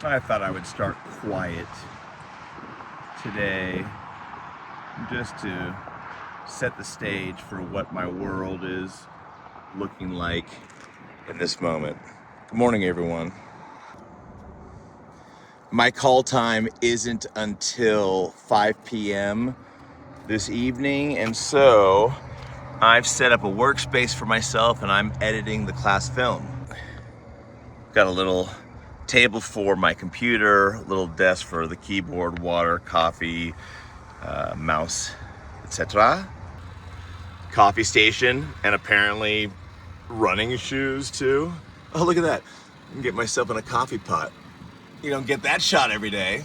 I thought I would start quiet today just to set the stage for what my world is looking like in this moment. Good morning, everyone. My call time isn't until 5 p.m. this evening, and so I've set up a workspace for myself and I'm editing the class film. Got a little table for my computer, a little desk for the keyboard, water, coffee, mouse, etc. Coffee station, and apparently running shoes too. Oh, look at that. I can get myself in a coffee pot. You don't get that shot every day.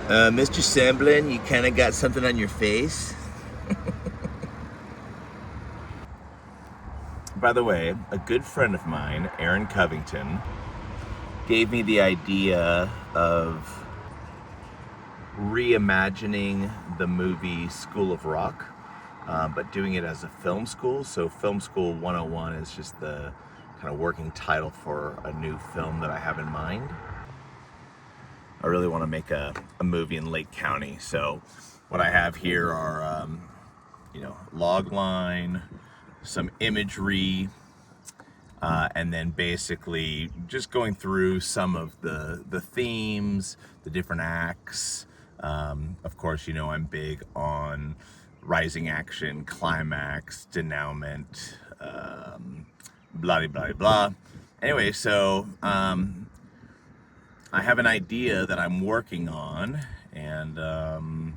Mr. Semblin, you kind of got something on your face. By the way, a good friend of mine, Aaron Covington, gave me the idea of reimagining the movie School of Rock, but doing it as a film school. So Film School 101 is just the kind of working title for a new film that I have in mind. I really want to make a movie in Lake County. So what I have here are, log line, some imagery, and then basically just going through some of the themes, the different acts. Of course, I'm big on rising action, climax, denouement, blah, blah, blah. Anyway, so I have an idea that I'm working on, and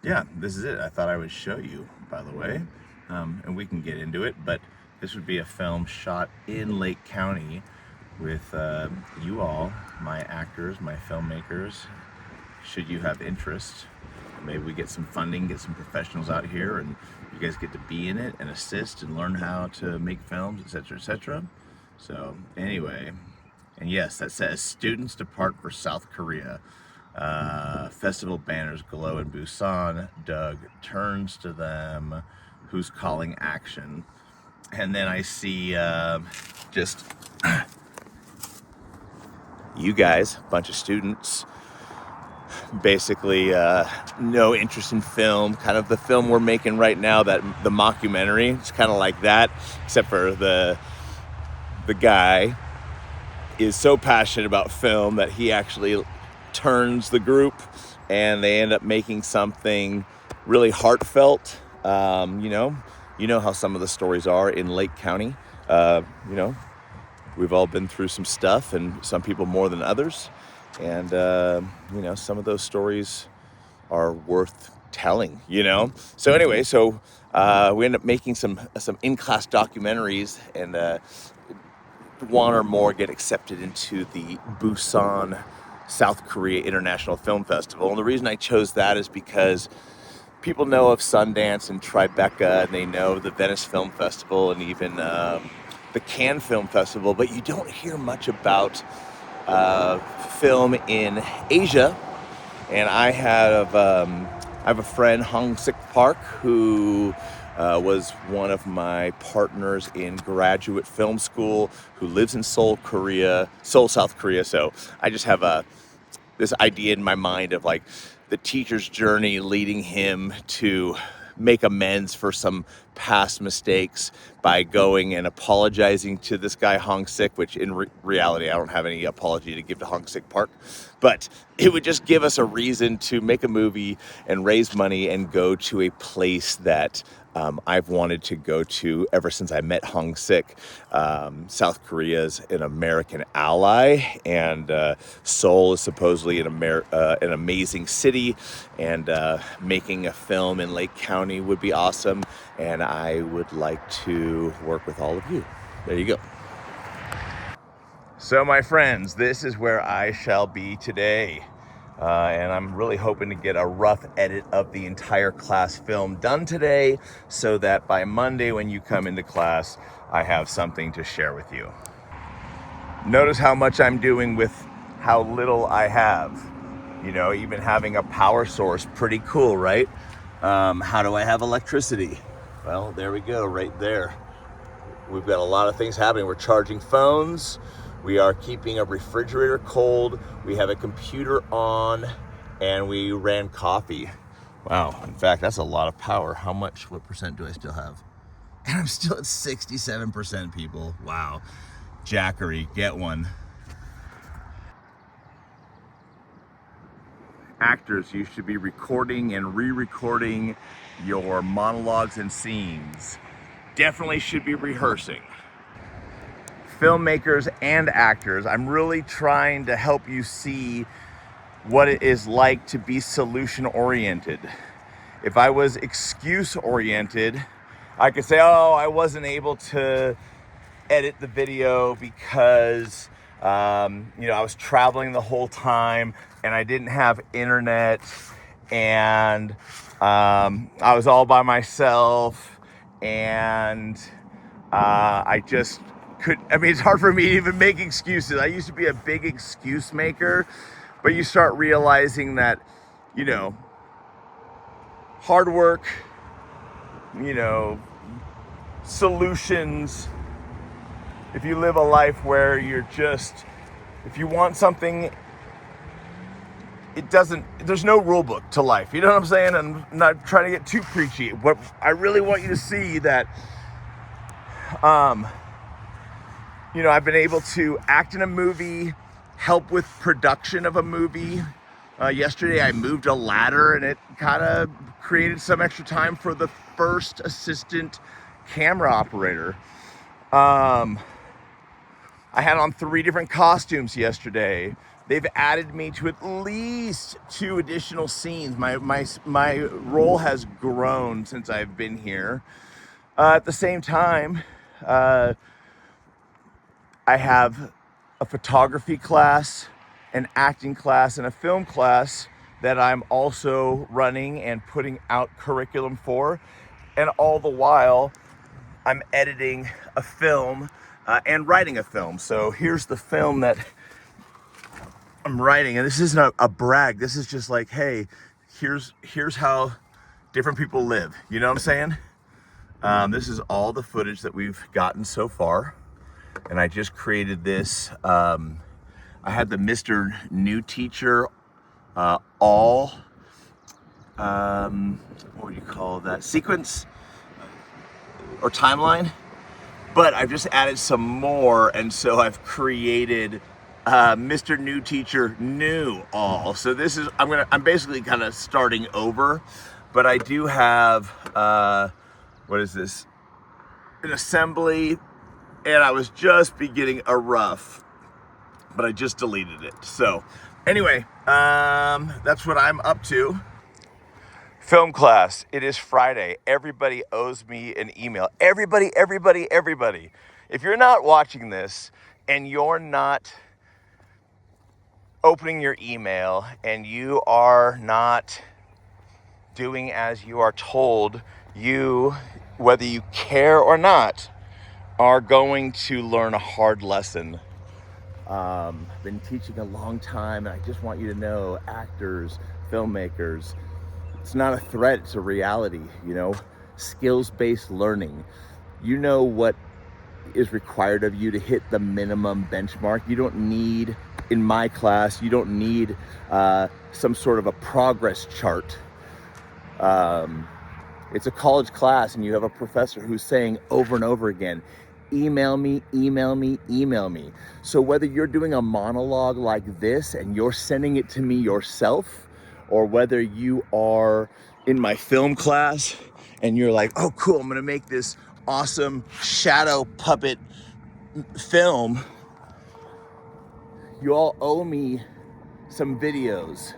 yeah, this is it. I thought I would show you, by the way, and we can get into it, but this would be a film shot in Lake County with you all, my actors, my filmmakers. Should you have interest, maybe we get some funding, get some professionals out here, and you guys get to be in it and assist and learn how to make films, etc., etc. So anyway, and yes, that says students depart for South Korea. Festival banners glow in Busan. Doug turns to them. Who's calling action? And then I see just you guys, a bunch of students, basically no interest in film, kind of the film we're making right now, that the mockumentary. It's kind of like that, except for the guy is so passionate about film that he actually turns the group and they end up making something really heartfelt. You know how some of the stories are in Lake County. We've all been through some stuff, and some people more than others. And, some of those stories are worth telling, So anyway, we end up making some in-class documentaries, and one or more get accepted into the Busan, South Korea International Film Festival. And the reason I chose that is because people know of Sundance and Tribeca, and they know the Venice Film Festival and even the Cannes Film Festival, but you don't hear much about film in Asia. And I have a friend, Hong Sik Park, who was one of my partners in graduate film school, who lives in Seoul, South Korea. So I just have this idea in my mind of like the teacher's journey leading him to make amends for some past mistakes by going and apologizing to this guy Hong Sik, which in reality I don't have any apology to give to Hong Sik Park, but it would just give us a reason to make a movie and raise money and go to a place that I've wanted to go to ever since I met Hong Sik. South Korea is an American ally, and Seoul is supposedly an amazing city, and making a film in Lake County would be awesome, and I would like to work with all of you. There you go. So my friends, this is where I shall be today. And I'm really hoping to get a rough edit of the entire class film done today, so that by Monday when you come into class, I have something to share with you. Notice how much I'm doing with how little I have. Even having a power source, pretty cool, right? How do I have electricity? Well, there we go, right there. We've got a lot of things happening. We're charging phones. We are keeping a refrigerator cold. We have a computer on, and we ran coffee. Wow, in fact, that's a lot of power. What percent do I still have? And I'm still at 67%, people. Wow. Jackery, get one. Actors, you should be recording and re-recording your monologues and scenes. Definitely should be rehearsing. Filmmakers and actors, I'm really trying to help you see what it is like to be solution-oriented. If I was excuse-oriented, I could say, oh, I wasn't able to edit the video because I was traveling the whole time and I didn't have internet, and I was all by myself, and I just it's hard for me to even make excuses. I used to be a big excuse maker, but you start realizing that, hard work, solutions, if you live a life where if you want something, there's no rule book to life. You know what I'm saying? I'm not trying to get too preachy, but I really want you to see that, I've been able to act in a movie, help with production of a movie. Yesterday I moved a ladder, and it kind of created some extra time for the first assistant camera operator. I had on 3 different costumes yesterday. They've added me to at least 2 additional scenes. My role has grown since I've been here. At the same time, I have a photography class, an acting class, and a film class that I'm also running and putting out curriculum for. And all the while, I'm editing a film and writing a film. So here's the film that I'm writing. And this isn't a brag. This is just like, hey, here's how different people live. You know what I'm saying? This is all the footage that we've gotten so far. And I just created this. I had the Mr. New Teacher what would you call that? Sequence or timeline. But I've just added some more, and so I've created Mr. New Teacher New All. So this is, I'm basically kind of starting over, but I do have, what is this? An assembly, and I was just beginning a rough, but I just deleted it. So anyway, that's what I'm up to. Film class, it is Friday. Everybody owes me an email. Everybody. If you're not watching this and you're not opening your email and you are not doing as you are told, you, whether you care or not, are going to learn a hard lesson. I've been teaching a long time, and I just want you to know, actors, filmmakers, it's not a threat, it's a reality, skills-based learning. You know what is required of you to hit the minimum benchmark. You don't need, in my class, you don't need some sort of a progress chart. It's a college class, and you have a professor who's saying over and over again, email me. So whether you're doing a monologue like this and you're sending it to me yourself, or whether you are in my film class and you're like, oh cool, I'm gonna make this awesome shadow puppet film, you all owe me some videos,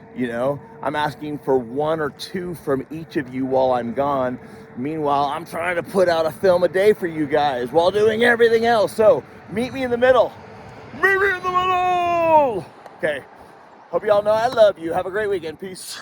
I'm asking for 1 or 2 from each of you while I'm gone. Meanwhile, I'm trying to put out a film a day for you guys while doing everything else. So meet me in the middle. Okay. Hope you all know I love you. Have a great weekend. Peace.